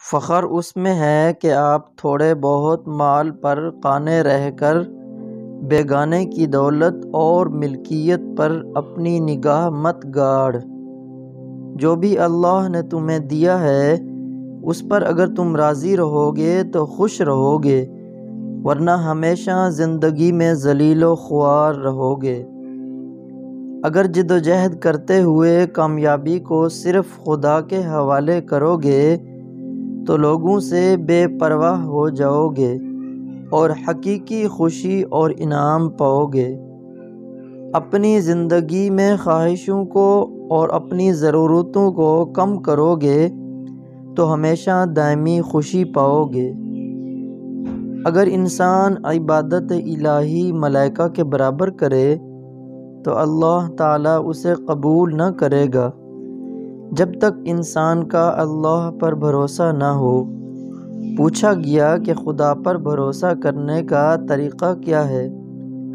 فخر اس میں ہے کہ آپ تھوڑے بہت مال پر قانع رہ کر بیگانے کی دولت اور ملکیت پر اپنی نگاہ مت گاڑ۔ جو بھی اللہ نے تمہیں دیا ہے اس پر اگر تم راضی رہو گے تو خوش رہو گے، ورنہ ہمیشہ زندگی میں ذلیل و خوار رہو گے۔ اگر جد و جہد کرتے ہوئے کامیابی کو صرف خدا کے حوالے کرو گے تو لوگوں سے بے پرواہ ہو جاؤ گے اور حقیقی خوشی اور انعام پاؤ گے۔ اپنی زندگی میں خواہشوں کو اور اپنی ضرورتوں کو کم کرو گے تو ہمیشہ دائمی خوشی پاؤ گے۔ اگر انسان عبادت الہی ملائکہ کے برابر کرے تو اللہ تعالیٰ اسے قبول نہ کرے گا جب تک انسان کا اللہ پر بھروسہ نہ ہو۔ پوچھا گیا کہ خدا پر بھروسہ کرنے کا طریقہ کیا ہے؟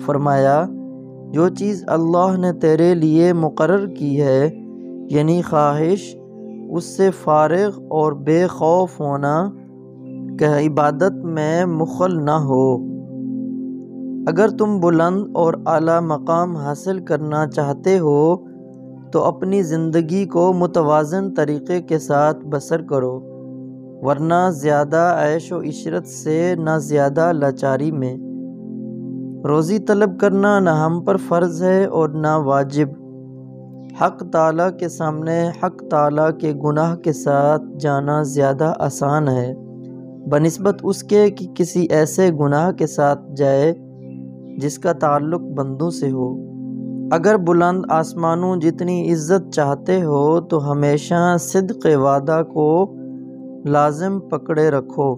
فرمایا، جو چیز اللہ نے تیرے لیے مقرر کی ہے، یعنی خواہش، اس سے فارغ اور بے خوف ہونا کہ عبادت میں مخل نہ ہو۔ اگر تم بلند اور اعلیٰ مقام حاصل کرنا چاہتے ہو تو اپنی زندگی کو متوازن طریقے کے ساتھ بسر کرو، ورنہ زیادہ عیش و عشرت سے نہ زیادہ لاچاری میں۔ روزی طلب کرنا نہ ہم پر فرض ہے اور نہ واجب۔ حق تعالیٰ کے سامنے حق تعالیٰ کے گناہ کے ساتھ جانا زیادہ آسان ہے بنسبت اس کے کہ کسی ایسے گناہ کے ساتھ جائے جس کا تعلق بندوں سے ہو۔ اگر بلند آسمانوں جتنی عزت چاہتے ہو تو ہمیشہ صدق وعدہ کو لازم پکڑے رکھو۔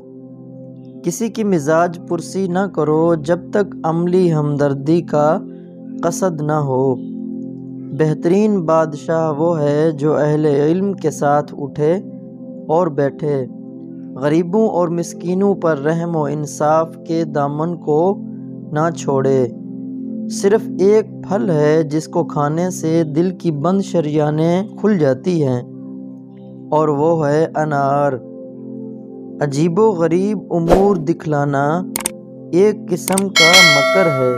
کسی کی مزاج پرسی نہ کرو جب تک عملی ہمدردی کا قصد نہ ہو۔ بہترین بادشاہ وہ ہے جو اہل علم کے ساتھ اٹھے اور بیٹھے، غریبوں اور مسکینوں پر رحم و انصاف کے دامن کو نہ چھوڑے۔ صرف ایک پھل ہے جس کو کھانے سے دل کی بند شریانیں کھل جاتی ہیں، اور وہ ہے انار۔ عجیب و غریب امور دکھلانا ایک قسم کا مکر ہے۔